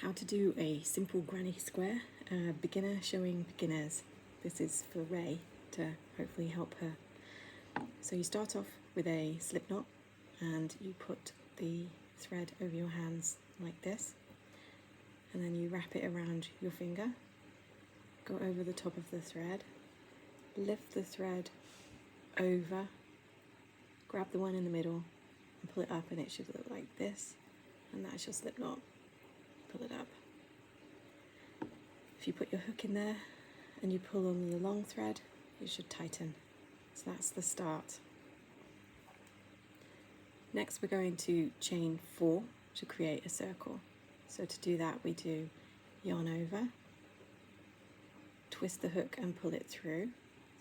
How to do a simple granny square, beginner showing beginners. This is for Ray to hopefully help her. So you start off with a slip knot and you put the thread over your hands like this, and then you wrap it around your finger, go over the top of the thread, lift the thread over, grab the one in the middle and pull it up, and it should look like this, and that's your slip knot. Pull it up. If you put your hook in there and you pull on the long thread, it should tighten. So that's the start. Next we're going to chain 4 to create a circle. So to do that we do yarn over, twist the hook and pull it through.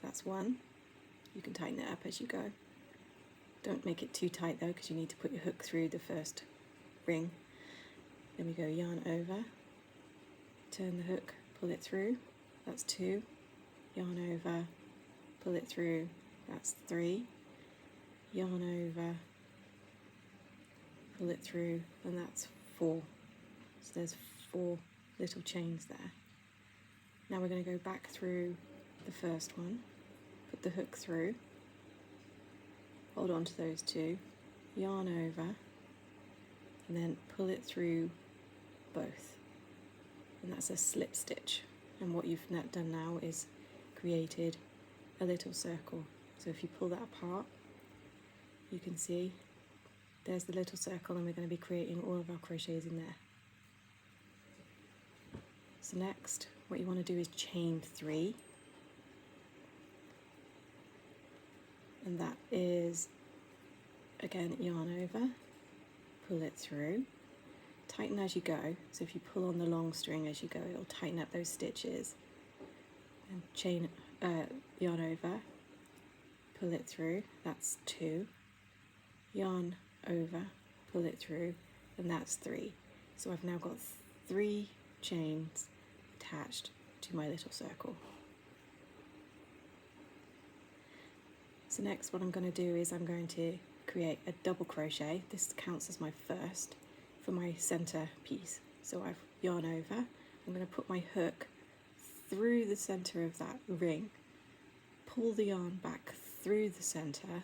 That's 1. You can tighten it up as you go. Don't make it too tight though, because you need to put your hook through the first ring. Then we go yarn over, turn the hook, pull it through, that's 2, yarn over, pull it through, that's 3, yarn over, pull it through, and that's 4. So there's 4 little chains there. Now we're going to go back through the first one, put the hook through, hold on to those 2, yarn over, and then pull it through both, and that's a slip stitch. And what you've done now is created a little circle. So if you pull that apart, you can see there's the little circle, and we're going to be creating all of our crochets in there. So next what you want to do is chain 3, and that is again yarn over, pull it through, tighten as you go. So if you pull on the long string as you go, it'll tighten up those stitches, and chain yarn over, pull it through, that's 2, yarn over, pull it through, and that's 3. So I've now got 3 chains attached to my little circle. So next what I'm going to do is I'm going to create a double crochet. This counts as my first for my center piece. So I've yarn over, I'm going to put my hook through the center of that ring, pull the yarn back through the center,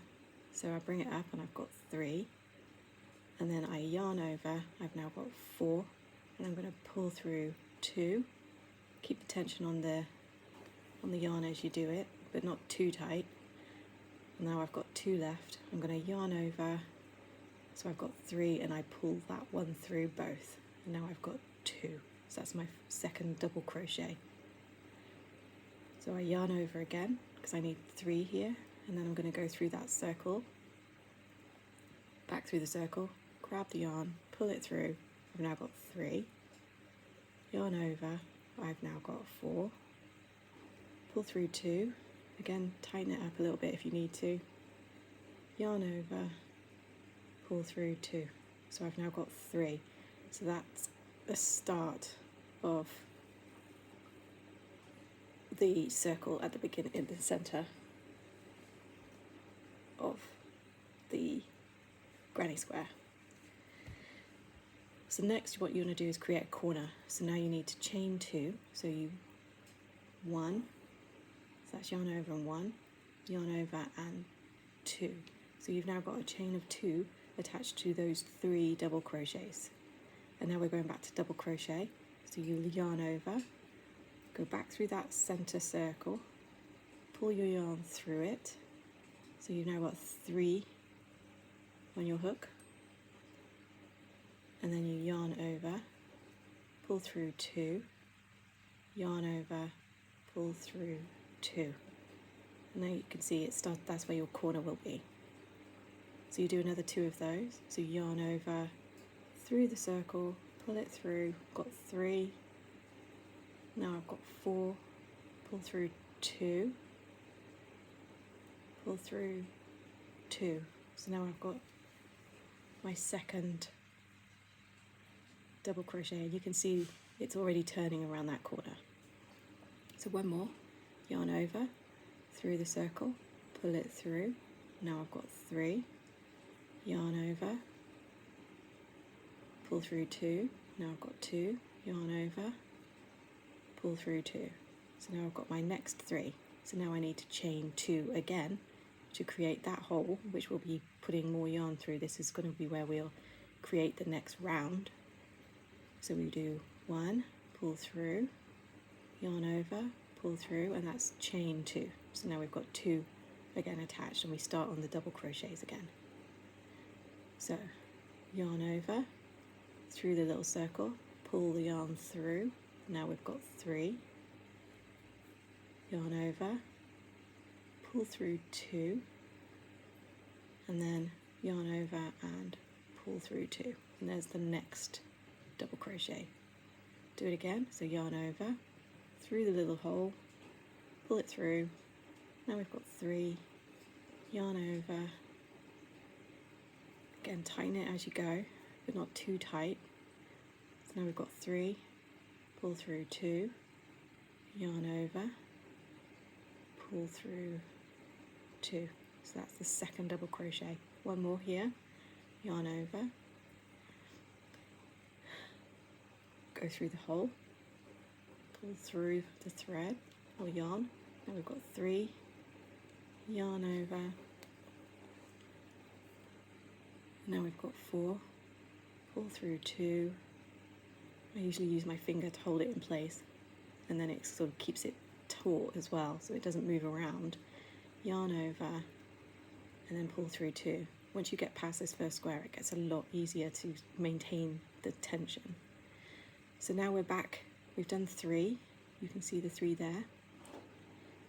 so I bring it up and I've got 3, and then I yarn over, I've now got 4, and I'm going to pull through 2, keep the tension on the yarn as you do it, but not too tight. And now I've got 2 left, I'm going to yarn over, so I've got 3, and I pull that one through both, and now I've got 2. So that's my second double crochet. So I yarn over again because I need 3 here, and then I'm going to go through that circle, back through the circle, grab the yarn, pull it through, I've now got 3, yarn over, I've now got 4, pull through 2, again tighten it up a little bit if you need to, yarn over, pull through 2. So I've now got 3. So that's the start of the circle at the beginning, in the center of the granny square. So next what you want to do is create a corner. So now you need to chain 2. So you 1, so that's yarn over and 1, yarn over and 2. So you've now got a chain of 2 attached to those 3 double crochets. And now we're going back to double crochet. So you yarn over, go back through that center circle, pull your yarn through it. So you've now got 3 on your hook, and then you yarn over, pull through 2, yarn over, pull through 2. And now you can see that's where your corner will be. So you do another 2 of those. So yarn over, through the circle, pull it through, got 3, now I've got 4, pull through 2, pull through 2. So now I've got my second double crochet, and you can see it's already turning around that corner. So one more, yarn over, through the circle, pull it through, now I've got 3, yarn over, pull through 2, now I've got 2, yarn over, pull through 2. So now I've got my next 3. So now I need to chain 2 again to create that hole, which will be putting more yarn through. This is going to be where we'll create the next round. So we do 1, pull through, yarn over, pull through, and that's chain 2. So now we've got 2 again attached, and we start on the double crochets again. So yarn over, through the little circle, pull the yarn through. Now we've got 3, yarn over, pull through 2, and then yarn over and pull through 2, and there's the next double crochet. Do it again, so yarn over, through the little hole, pull it through. Now we've got 3, yarn over, again tighten it as you go, but not too tight. So now we've got 3, pull through 2, yarn over, pull through 2. So that's the second double crochet. One more here, yarn over, go through the hole, pull through the thread or yarn. Now we've got 3, yarn over, now we've got 4, pull through 2. I usually use my finger to hold it in place, and then it sort of keeps it taut as well so it doesn't move around. Yarn over and then pull through 2. Once you get past this first square, it gets a lot easier to maintain the tension. So now we're back, we've done 3, you can see the 3 there, and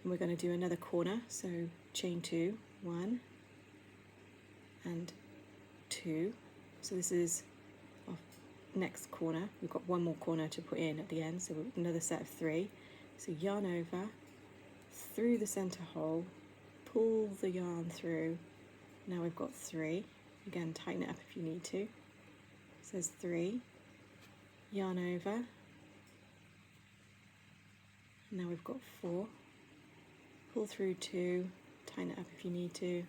we're going to do another corner. So chain 2, 1 and 2. So this is our next corner. We've got one more corner to put in at the end, so another set of 3. So yarn over, through the center hole, pull the yarn through. Now we've got 3. Again, tighten it up if you need to. It says 3, yarn over. Now we've got 4. Pull through 2, tighten it up if you need to.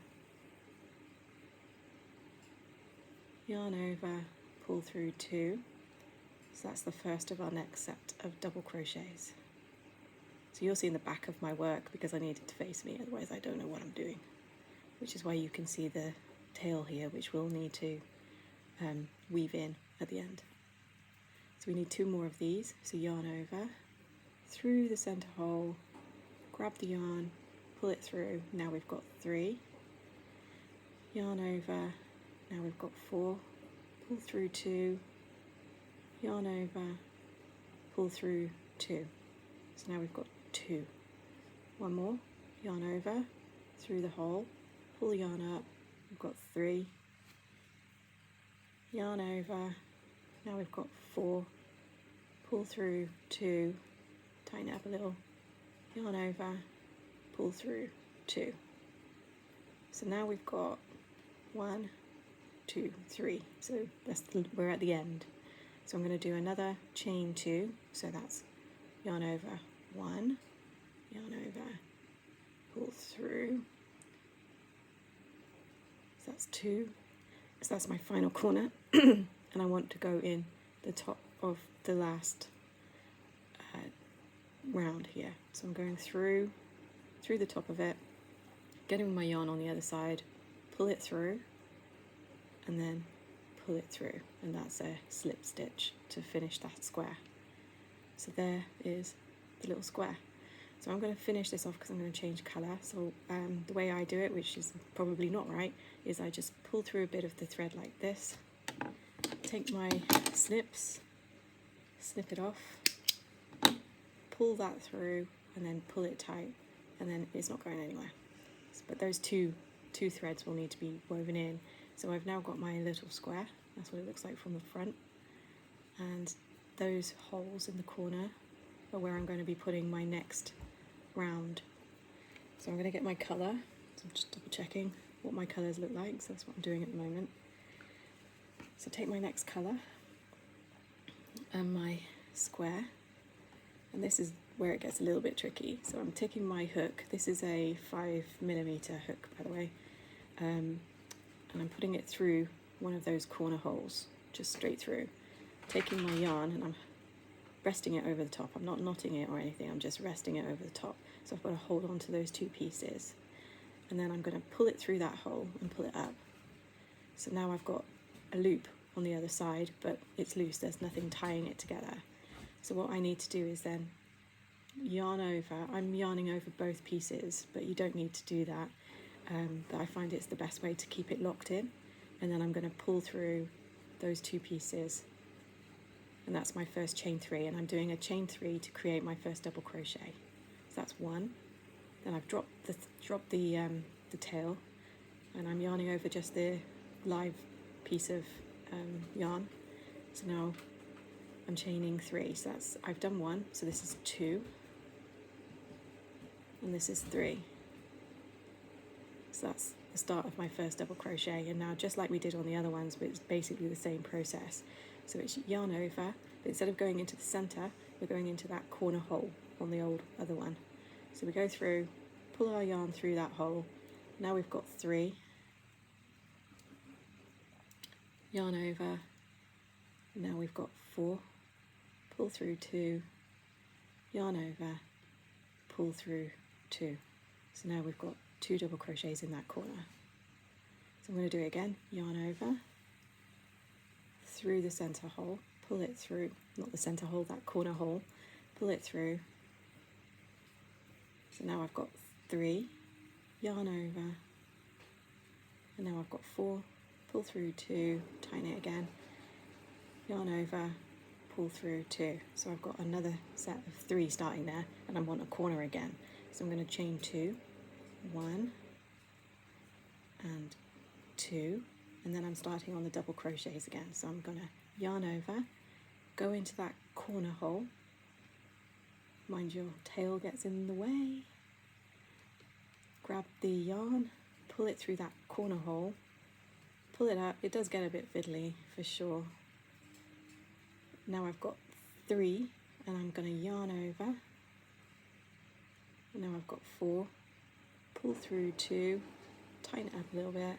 Yarn over, pull through 2. So that's the first of our next set of double crochets. So you'll see in the back of my work because I need it to face me, otherwise I don't know what I'm doing. Which is why you can see the tail here, which we'll need to weave in at the end. So we need 2 more of these. So yarn over, through the center hole, grab the yarn, pull it through. Now we've got 3. Yarn over, now we've got 4. Pull through 2, yarn over, pull through 2. So now we've got 2. One more, yarn over, through the hole, pull the yarn up, we've got 3, yarn over, now we've got 4, pull through 2, tighten it up a little, yarn over, pull through 2. So now we've got 1, 2, 3, so we're at the end. So I'm going to do another chain 2, so that's yarn over 1, yarn over, pull through. So that's 2. So that's my final corner, and I want to go in the top of the last round here. So I'm going through the top of it, getting my yarn on the other side, pull it through, and then pull it through, and that's a slip stitch to finish that square. So there is the little square. So I'm going to finish this off because I'm going to change colour. So the way I do it, which is probably not right, is I just pull through a bit of the thread like this, take my snips, snip it off, pull that through, and then pull it tight, and then it's not going anywhere. But those two threads will need to be woven in. So I've now got my little square. That's what it looks like from the front. And those holes in the corner are where I'm going to be putting my next round. So I'm going to get my colour. So I'm just double checking what my colours look like. So that's what I'm doing at the moment. So take my next colour and my square. And this is where it gets a little bit tricky. So I'm taking my hook. This is a 5mm hook, by the way. And I'm putting it through one of those corner holes, just straight through. Taking my yarn, and I'm resting it over the top. I'm not knotting it or anything, I'm just resting it over the top. So I've got to hold on to those two pieces. And then I'm going to pull it through that hole and pull it up. So now I've got a loop on the other side, but it's loose, there's nothing tying it together. So what I need to do is then yarn over. I'm yarning over both pieces, but you don't need to do that. But I find it's the best way to keep it locked in. And then I'm going to pull through those two pieces, and that's my first chain 3, and I'm doing a chain 3 to create my first double crochet. So that's 1. Then I've dropped the tail, and I'm yarning over just the live piece of yarn. So now I'm chaining 3. So that's, I've done 1, so this is 2, and this is 3. So that's the start of my first double crochet. And now, just like we did on the other ones, but it's basically the same process. So it's yarn over, but instead of going into the center, we're going into that corner hole on the old other one. So we go through, pull our yarn through that hole. Now we've got 3, yarn over, now we've got 4, pull through 2, yarn over, pull through 2. So now we've got 2 double crochets in that corner. So I'm going to do it again, yarn over, through the center hole, pull it through, not the center hole, that corner hole, pull it through. So now I've got 3, yarn over, and now I've got 4, pull through 2, tighten it again, yarn over, pull through 2. So I've got another set of 3 starting there, and I want a corner again. So I'm going to chain 2, 1 and 2, and then I'm starting on the double crochets again. So I'm going to yarn over, go into that corner hole, mind your tail gets in the way, grab the yarn, pull it through that corner hole, pull it up. It does get a bit fiddly for sure. Now I've got 3, and I'm going to yarn over, and now I've got 4, pull through 2, tighten it up a little bit.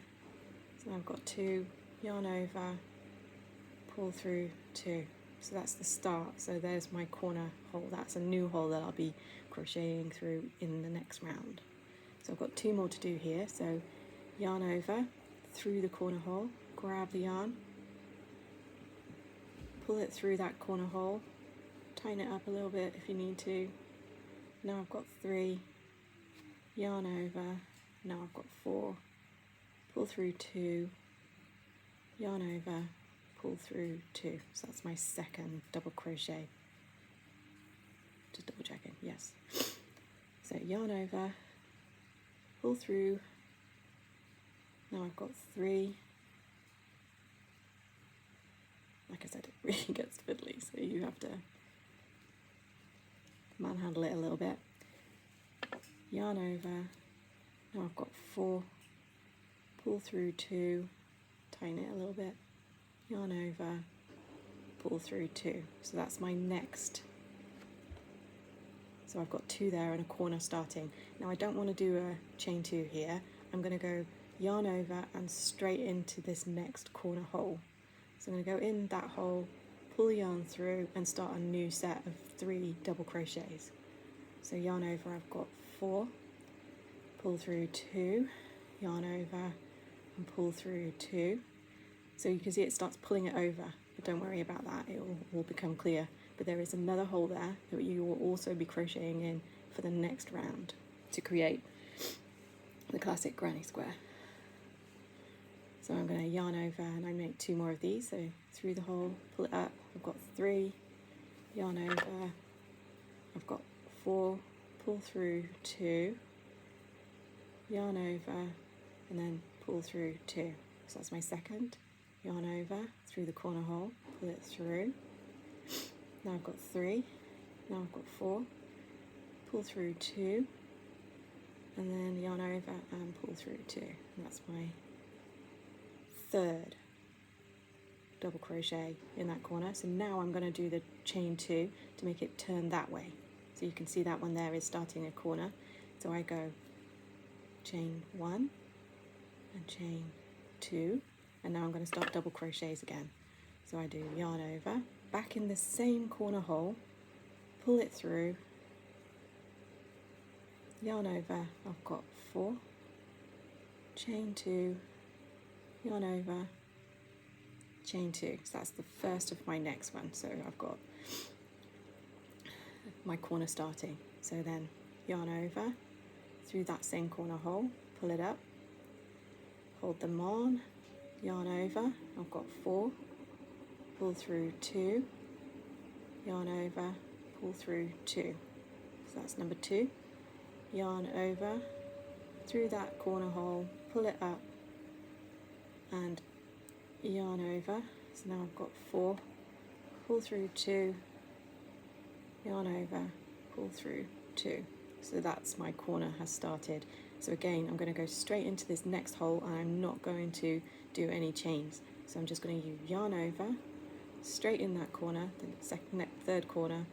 So I've got 2, yarn over, pull through 2. So that's the start. So there's my corner hole. That's a new hole that I'll be crocheting through in the next round. So I've got 2 more to do here. So yarn over, through the corner hole, grab the yarn, pull it through that corner hole, tighten it up a little bit if you need to. Now I've got 3, yarn over, now I've got 4, pull through 2, yarn over, pull through 2. So that's my second double crochet. Just double checking, yes. So yarn over, pull through, now I've got 3. Like I said, it really gets fiddly, so you have to manhandle it a little bit. Yarn over, now I've got 4, pull through 2, tighten it a little bit, yarn over, pull through 2. So that's my next. So I've got 2 there and a corner starting. Now I don't want to do a chain 2 here. I'm going to go yarn over and straight into this next corner hole. So I'm going to go in that hole, pull the yarn through, and start a new set of 3 double crochets. So yarn over, I've got 4, pull through 2, yarn over, and pull through 2. So you can see it starts pulling it over, but don't worry about that, it will all become clear. But there is another hole there that you will also be crocheting in for the next round to create the classic granny square. So I'm going to yarn over, and I make 2 more of these. So through the hole, pull it up, I've got 3, yarn over, I've got 4, pull through 2, yarn over, and then pull through 2. So that's my second. Yarn over, through the corner hole, pull it through. Now I've got 3, now I've got 4, pull through 2, and then yarn over and pull through 2. And that's my third double crochet in that corner. So now I'm going to do the chain 2 to make it turn that way. So you can see that one there is starting a corner. So I go chain 1 and chain 2, and now I'm going to start double crochets again. So I do yarn over, back in the same corner hole, pull it through, yarn over, I've got 4, chain 2, yarn over, chain 2. So that's the first of my next one. So I've got my corner starting. So then yarn over through that same corner hole, pull it up, hold them on, yarn over, I've got 4, pull through 2, yarn over, pull through 2. So that's number 2. Yarn over through that corner hole, pull it up, and yarn over. So now I've got 4, pull through 2, yarn over, pull through 2. So that's my corner has started. So again, I'm going to go straight into this next hole, and I'm not going to do any chains. So I'm just going to use yarn over, straight in that corner, the third corner,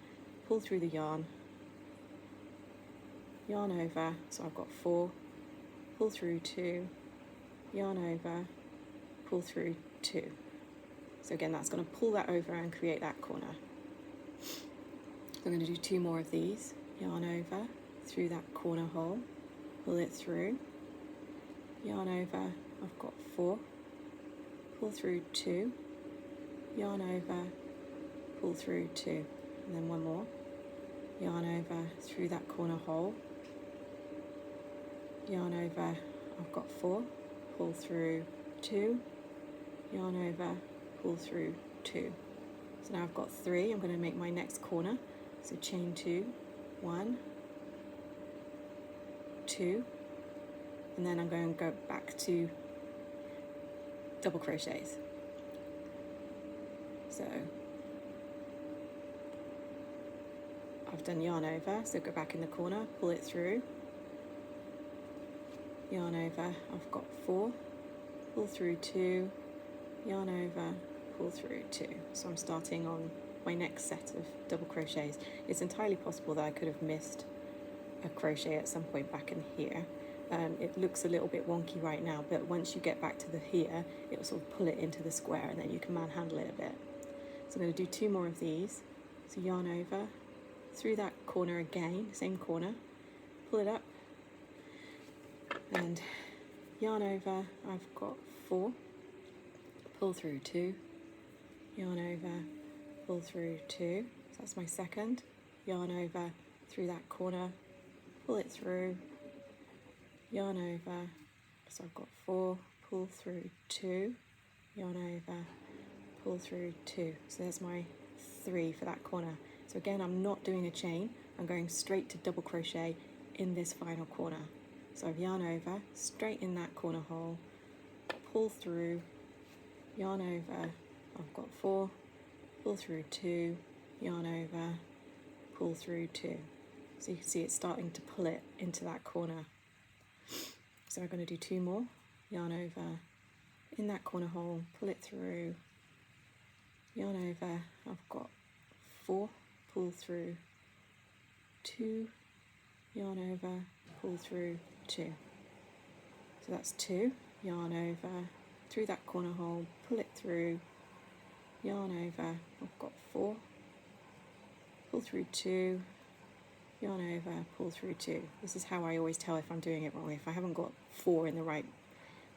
pull through the yarn, yarn over, so I've got 4, pull through 2, yarn over, pull through 2. So again, that's going to pull that over and create that corner. So I'm going to do 2 more of these, yarn over through that corner hole, pull it through, yarn over, I've got 4, pull through 2, yarn over, pull through 2, and then 1 more, yarn over through that corner hole, yarn over, I've got 4, pull through 2, yarn over, pull through 2. So now I've got 3, I'm going to make my next corner, so chain 2, 1, 2, and then I'm going to go back to double crochets. So I've done yarn over, so go back in the corner, pull it through, yarn over, I've got 4, pull through 2, yarn over, pull through 2. So I'm starting on my next set of double crochets. It's entirely possible that I could have missed a crochet at some point back in here. It looks a little bit wonky right now, but once you get back to the here, it will sort of pull it into the square, and then you can manhandle it a bit. So I'm going to do 2 more of these. So yarn over, through that corner again, same corner, pull it up, and yarn over, I've got 4, pull through 2, yarn over, pull through 2, so that's my second, yarn over through that corner, pull it through, yarn over, so I've got 4, pull through 2, yarn over, pull through 2, so there's my 3 for that corner. So again, I'm not doing a chain, I'm going straight to double crochet in this final corner. So I've yarn over, straight in that corner hole, pull through, yarn over, I've got 4, pull through 2, yarn over, pull through 2. So you can see it's starting to pull it into that corner. So I'm going to do 2 more, yarn over, in that corner hole, pull it through, yarn over, I've got 4, pull through 2, yarn over, pull through 2. So that's 2, yarn over, through that corner hole, pull it through, yarn over, I've got 4, pull through 2, yarn over, pull through 2. This is how I always tell if I'm doing it wrong. If I haven't got 4 in the right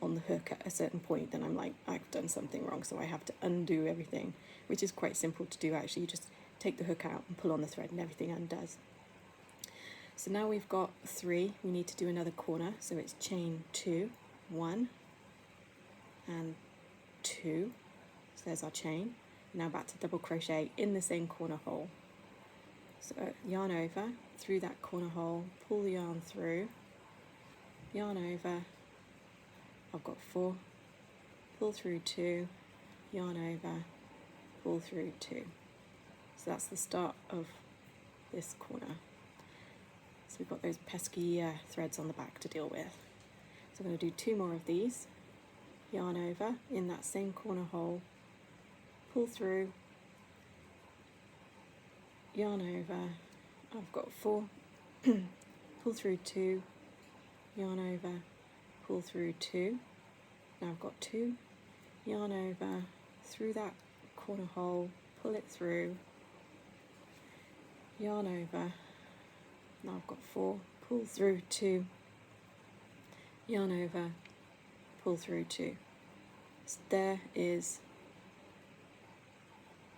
on the hook at a certain point, then I'm like, I've done something wrong, so I have to undo everything, which is quite simple to do actually. You just take the hook out and pull on the thread and everything undoes. So now we've got 3, we need to do another corner, so it's chain 2, 1 and 2, so there's our chain. Now back to double crochet in the same corner hole. So yarn over, through that corner hole, pull the yarn through, yarn over, I've got 4, pull through 2, yarn over, pull through 2. So that's the start of this corner. So we've got those pesky threads on the back to deal with. So I'm going to do 2 more of these, yarn over, in that same corner hole, pull through, yarn over, I've got 4, pull through 2, yarn over, pull through 2, now I've got 2, yarn over, through that corner hole, pull it through, yarn over, now I've got 4, pull through 2, yarn over, pull through 2. So there is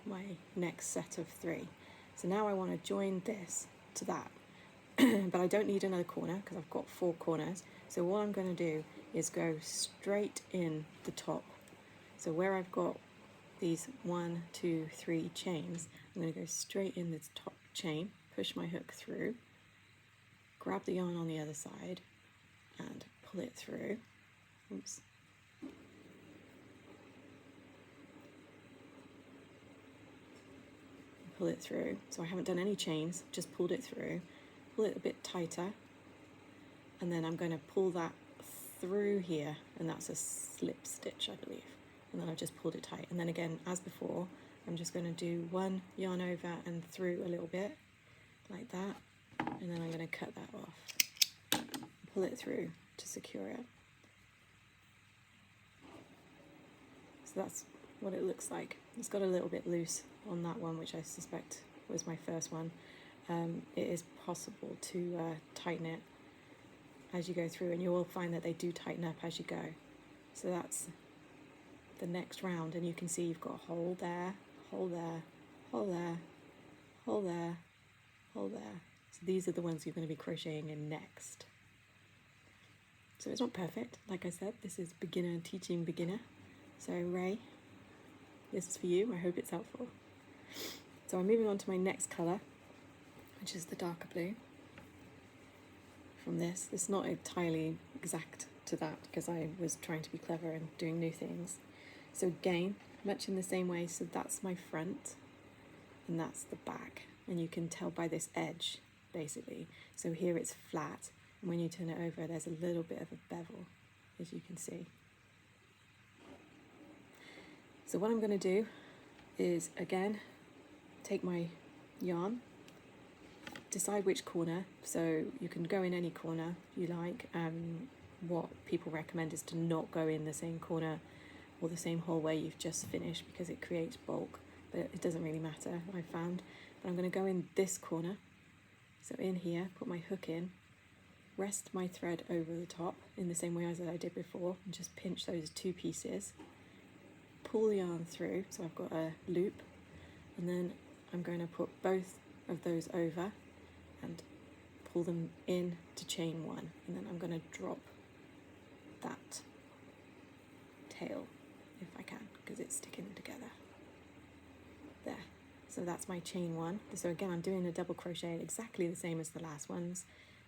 my next set of 3. So now I want to join this to that, but I don't need another corner because I've got 4 corners. So what I'm going to do is go straight in the top. So where I've got these 1, 2, 3 chains, I'm going to go straight in this top chain, push my hook through, grab the yarn on the other side and pull it through. Oops. Pull it through. So I haven't done any chains, just pulled it through. Pull it a bit tighter, and then I'm going to pull that through here, and that's a slip stitch, I believe. And then I've just pulled it tight. And then again, as before, I'm just going to do 1 yarn over and through a little bit, like that, and then I'm going to cut that off. Pull it through to secure it. So that's what it looks like. It's got a little bit loose on that one, which I suspect was my first one. It is possible to tighten it as you go through, and you will find that they do tighten up as you go. So that's the next round, and you can see you've got a hole there, hole there, hole there, hole there, hole there. So these are the ones you're going to be crocheting in next. So it's not perfect, like I said, this is beginner teaching beginner. So Ray, this is for you, I hope it's helpful. So I'm moving on to my next colour, which is the darker blue. From this, it's not entirely exact to that because I was trying to be clever and doing new things. So again, much in the same way, so that's my front and that's the back. And you can tell by this edge, basically. So here it's flat, and when you turn it over, there's a little bit of a bevel, as you can see. So what I'm going to do is, again, take my yarn, decide which corner, so you can go in any corner you like. What people recommend is to not go in the same corner or the same hole where you've just finished because it creates bulk, but it doesn't really matter, I found. But I'm going to go in this corner, so in here, put my hook in, rest my thread over the top in the same way as I did before, and just pinch those 2 pieces, pull the yarn through, so I've got a loop, and then I'm going to put both of those over and pull them in to chain 1, and then I'm going to drop that tail if I can because it's sticking together there. So that's my chain 1. So again, I'm doing a double crochet exactly the same as the last ones.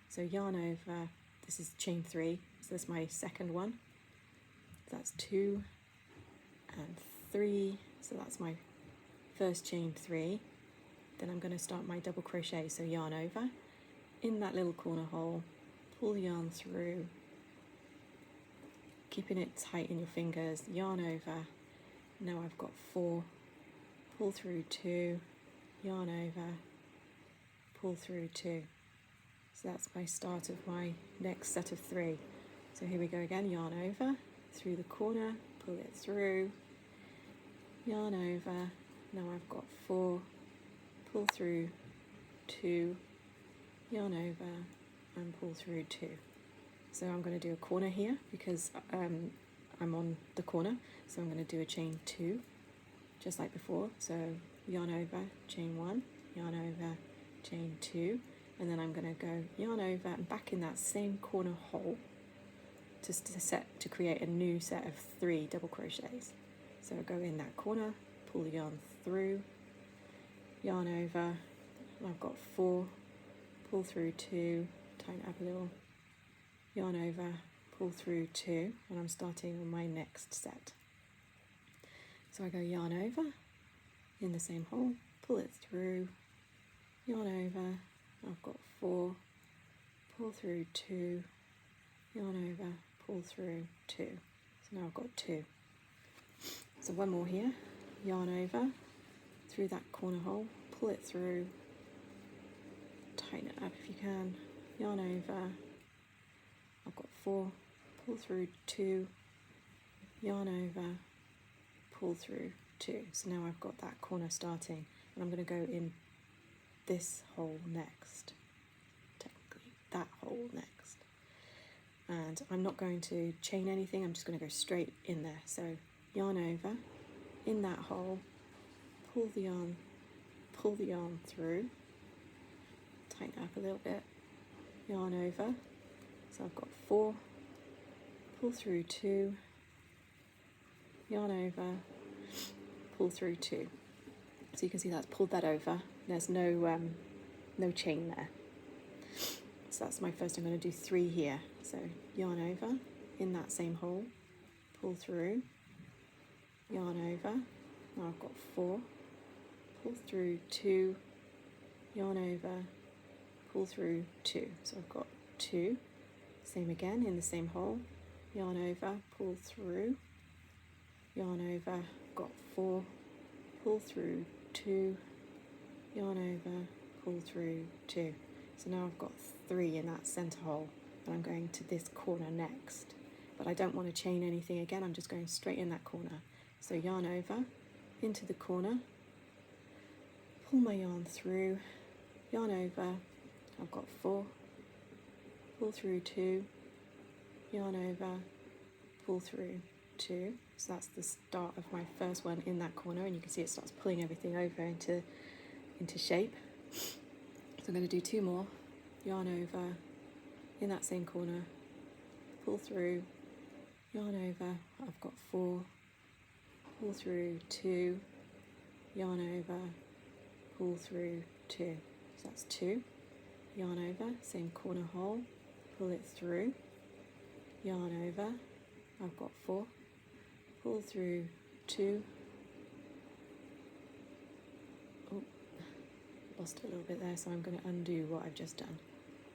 So yarn over, this is chain 3, so that's my second one. That's 2 and 3, so that's my first chain 3. Then I'm going to start my double crochet, so yarn over, in that little corner hole, pull the yarn through, keeping it tight in your fingers, yarn over. Now I've got 4, pull through 2, yarn over, pull through 2. So that's my start of my next set of 3. So here we go again, yarn over, through the corner, pull it through, yarn over. Now I've got 4, pull through 2, yarn over and pull through 2. So I'm going to do a corner here because I'm on the corner, so I'm going to do a chain 2 just like before. So yarn over, chain 1, yarn over, chain 2, and then I'm going to go yarn over and back in that same corner hole to create a new set of 3 double crochets. So go in that corner, pull the yarn through, yarn over, and I've got 4, pull through 2, tighten it up a little, yarn over, pull through 2, and I'm starting on my next set. So I go yarn over, in the same hole, pull it through, yarn over, I've got 4, pull through 2, yarn over, pull through 2. So now I've got 2. So one more here, yarn over, through that corner hole, pull it through, tighten it up if you can, yarn over, I've got 4, pull through 2, yarn over, pull through 2. So now I've got that corner starting, and I'm going to go in this hole next, technically that hole next. And I'm not going to chain anything, I'm just going to go straight in there. So yarn over, in that hole, pull the yarn through, tighten it up a little bit, yarn over. So I've got 4, pull through 2, yarn over, pull through 2. So you can see that's pulled that over. There's no chain there. So that's my first. I'm going to do 3 here. So yarn over, in that same hole, pull through, yarn over. Now I've got 4, pull through 2, yarn over, pull through 2. So I've got 2. Same again in the same hole, yarn over, pull through, yarn over. Got 4, pull through 2, yarn over, pull through 2. So now I've got 3 in that center hole, and I'm going to this corner next. But I don't want to chain anything again, I'm just going straight in that corner. So yarn over, into the corner, pull my yarn through, yarn over. I've got 4, pull through 2, yarn over, pull through 2. So that's the start of my first one in that corner, and you can see it starts pulling everything over into shape. So I'm going to do 2 more, yarn over, in that same corner, pull through, yarn over. I've got 4, pull through 2, yarn over, pull through 2. So that's 2, yarn over, same corner hole, pull it through, yarn over. I've got 4, pull through 2. Oh, lost it a little bit there, so I'm going to undo what I've just done.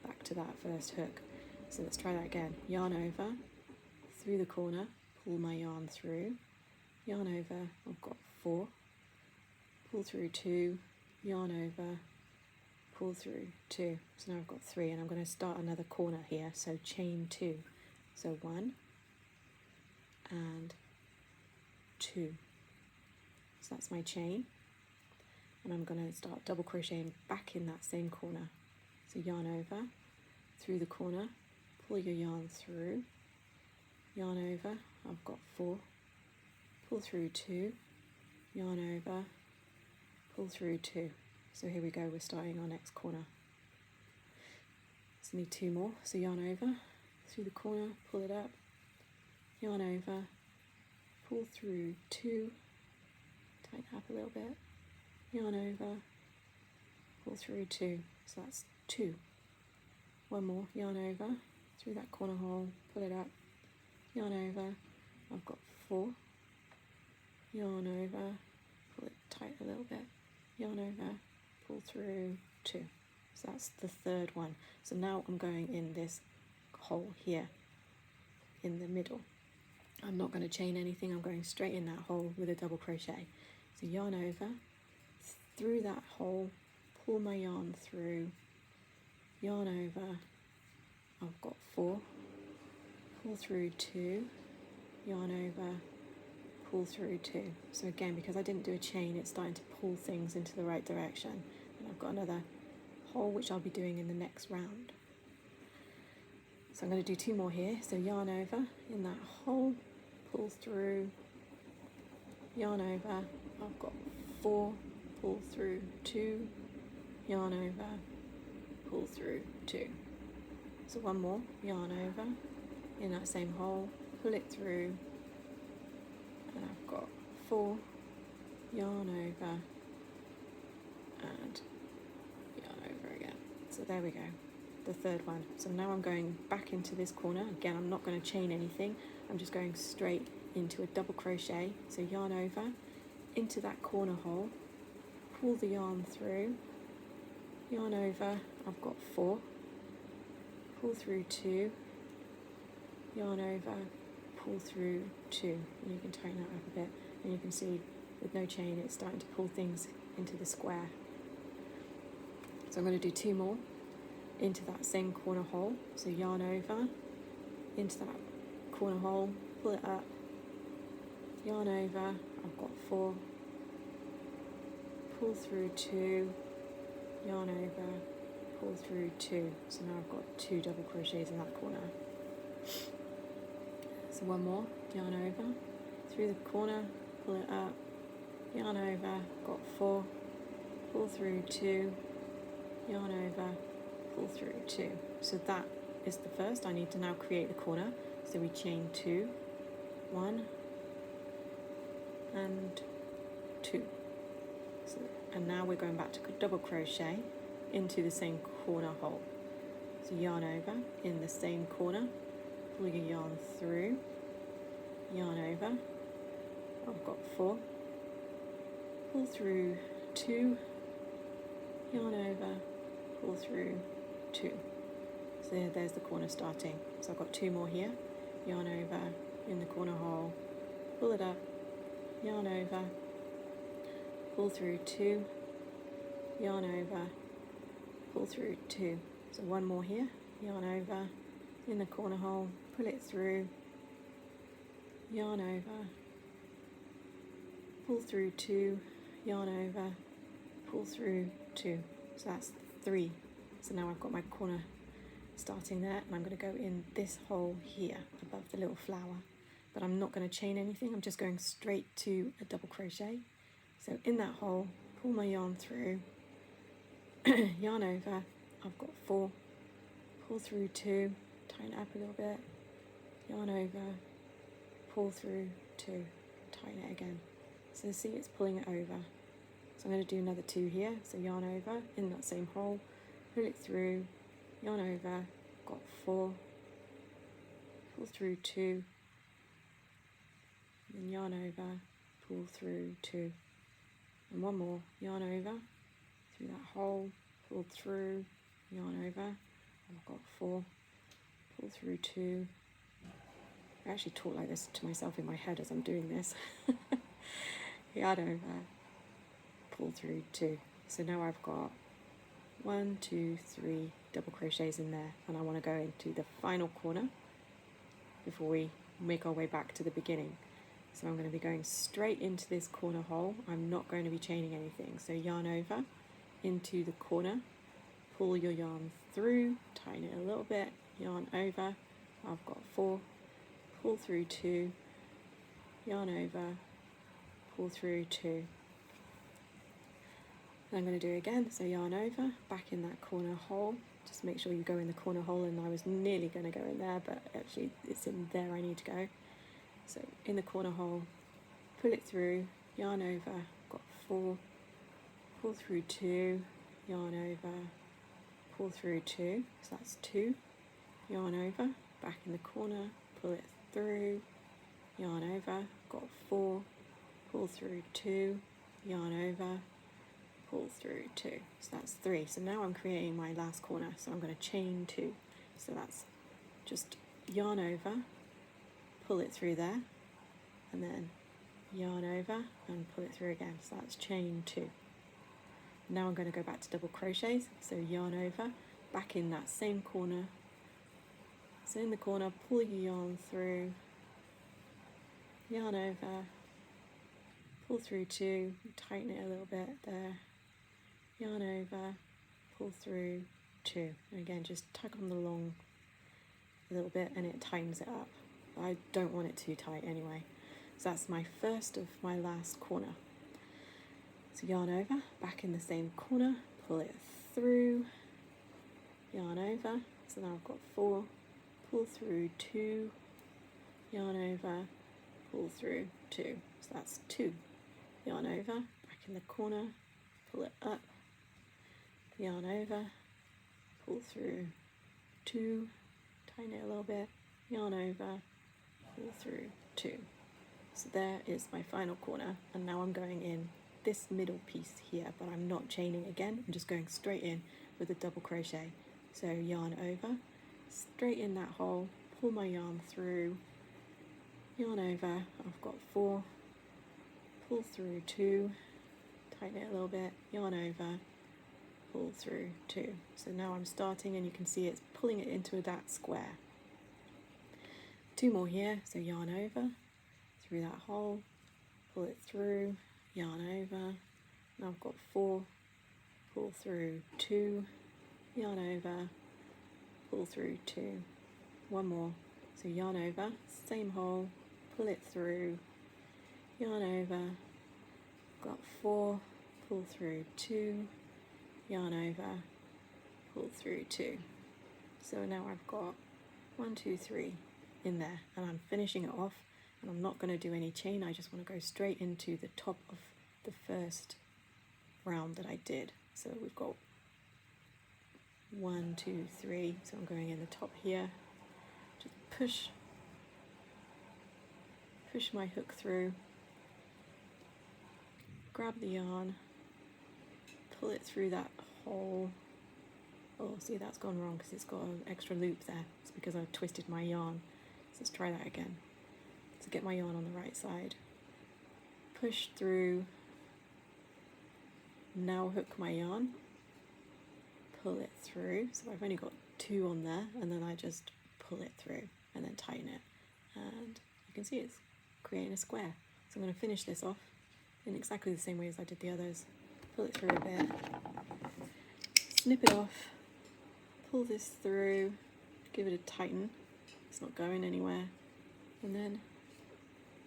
Back to that first hook. So let's try that again. Yarn over, through the corner, pull my yarn through, yarn over. I've got 4, pull through 2, yarn over, pull through 2. So now I've got 3, and I'm going to start another corner here. So chain 2. So 1 and 2. So that's my chain, and I'm going to start double crocheting back in that same corner. So yarn over, through the corner, pull your yarn through, yarn over. I've got 4, pull through 2, yarn over, pull through 2. So here we go, we're starting our next corner. So need 2 more. So yarn over, through the corner, pull it up, yarn over, pull through 2, tighten up a little bit, yarn over, pull through 2. So that's 2. 1 more, yarn over, through that corner hole, pull it up, yarn over. I've got 4, yarn over, pull it tight a little bit, yarn over, pull through 2. So that's the 3rd one. So now I'm going in this hole here in the middle. I'm not going to chain anything, I'm going straight in that hole with a double crochet. So yarn over, through that hole, pull my yarn through, yarn over. I've got 4, pull through 2, yarn over, pull through 2. So again, because I didn't do a chain, it's starting to pull things into the right direction. And I've got another hole which I'll be doing in the next round. So I'm going to do 2 more here. So yarn over, in that hole, pull through, yarn over. I've got 4, pull through 2, yarn over, pull through 2. So 1 more, yarn over, in that same hole, pull it through, and I've got 4, yarn over, and yarn over again. So there we go, the 3rd one. So now I'm going back into this corner. Again, I'm not going to chain anything, I'm just going straight into a double crochet. So yarn over, into that corner hole, pull the yarn through, yarn over. I've got 4, pull through 2, yarn over, pull through 2, and you can tighten that up a bit, and you can see with no chain it's starting to pull things into the square. So I'm going to do 2 more into that same corner hole. So yarn over, into that corner hole, pull it up, yarn over. I've got 4, pull through 2, yarn over, pull through 2. So now I've got 2 double crochets in that corner. So one more, yarn over, through the corner, pull it up, yarn over, got 4, pull through 2, yarn over, pull through 2. So that is the first. I need to now create the corner. So we chain 2, 1 and 2. So, and now we're going back to double crochet into the same corner hole. So yarn over in the same corner, pull your yarn through, yarn over, I've got 4, pull through 2, yarn over, pull through 2. So there's the corner starting. So I've got 2 more here, yarn over in the corner hole, pull it up, yarn over, pull through 2, yarn over, pull through 2. So one more here, yarn over in the corner hole, pull it through, yarn over, pull through 2, yarn over, pull through 2. So that's 3. So now I've got my corner starting there, and I'm going to go in this hole here above the little flower, but I'm not going to chain anything. I'm just going straight to a double crochet. So in that hole, pull my yarn through, yarn over, I've got 4, pull through 2, tighten it up a little bit, yarn over, pull through 2, tighten it again. So see, it's pulling it over. So I'm going to do another 2 here. So yarn over in that same hole, pull it through, yarn over, got 4, pull through 2, then yarn over, pull through 2, and one more, yarn over through that hole, pull through, yarn over, I've got 4, pull through 2. I actually talk like this to myself in my head as I'm doing this. Yarn over, pull through 2. So now I've got 1, 2, 3 double crochets in there, and I want to go into the final corner before we make our way back to the beginning. So I'm going to be going straight into this corner hole. I'm not going to be chaining anything. So yarn over into the corner, pull your yarn through, tighten it a little bit, yarn over, I've got 4, pull through 2, yarn over, pull through 2. And I'm going to do it again, so yarn over, back in that corner hole, just make sure you go in the corner hole, and I was nearly going to go in there, but actually it's in there I need to go. So in the corner hole, pull it through, yarn over, got 4, pull through 2, yarn over, pull through 2, so that's 2, yarn over, back in the corner, pull it through, yarn over, got 4, pull through 2, yarn over, pull through 2, so that's 3. So now I'm creating my last corner, so I'm going to chain 2, so that's just yarn over, pull it through there, and then yarn over and pull it through again, so that's chain 2. Now I'm going to go back to double crochets, so yarn over, back in that same corner, so in the corner, pull your yarn through, yarn over, pull through 2, tighten it a little bit there, yarn over, pull through 2, and again just tug on the long a little bit and it tightens it up. I don't want it too tight anyway. So that's my first of my last corner. So yarn over, back in the same corner, pull it through, yarn over, so now I've got 4, pull through 2, yarn over, pull through 2, so that's 2, yarn over, back in the corner, pull it up, yarn over, pull through 2, tighten it a little bit, yarn over, pull through 2. So there is my final corner, and now I'm going in this middle piece here, but I'm not chaining again, I'm just going straight in with a double crochet. So yarn over, straight in that hole, pull my yarn through, yarn over, I've got 4, pull through 2, tighten it a little bit, yarn over, pull through 2. So now I'm starting, and you can see it's pulling it into that square. 2 more here, so yarn over, through that hole, pull it through, yarn over, now I've got 4, pull through 2, yarn over, pull through 2, one more, so yarn over, same hole, pull it through, yarn over, got 4, pull through 2, yarn over, pull through 2. So now I've got 1, 2, 3 in there, and I'm finishing it off, and I'm not going to do any chain. I just want to go straight into the top of the first round that I did. So we've got 1, 2, 3, so I'm going in the top here, just push my hook through, grab the yarn, pull it through that hole. Oh, see, that's gone wrong because it's got an extra loop there. It's because I twisted my yarn. So let's try that again. So get my yarn on the right side, push through, now hook my yarn, pull it through. So I've only got 2 on there, and then I just pull it through and then tighten it. And you can see it's creating a square. So I'm going to finish this off in exactly the same way as I did the others. Pull it through a bit, snip it off, pull this through, give it a tighten, it's not going anywhere, and then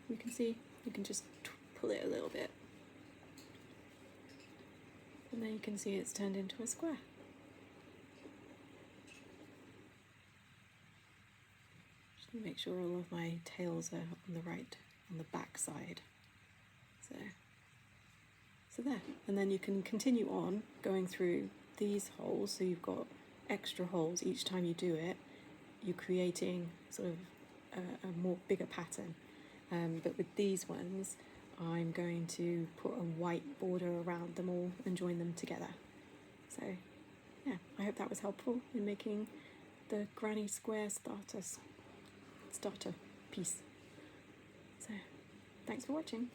you can see you can just pull it a little bit, and then you can see it's turned into a square. Just make sure all of my tails are on the back side. So there, and then you can continue on going through these holes, so you've got extra holes each time you do it. You're creating sort of a more bigger pattern, but with these ones I'm going to put a white border around them all and join them together. So yeah, I hope that was helpful in making the granny square starter piece. So thanks for watching.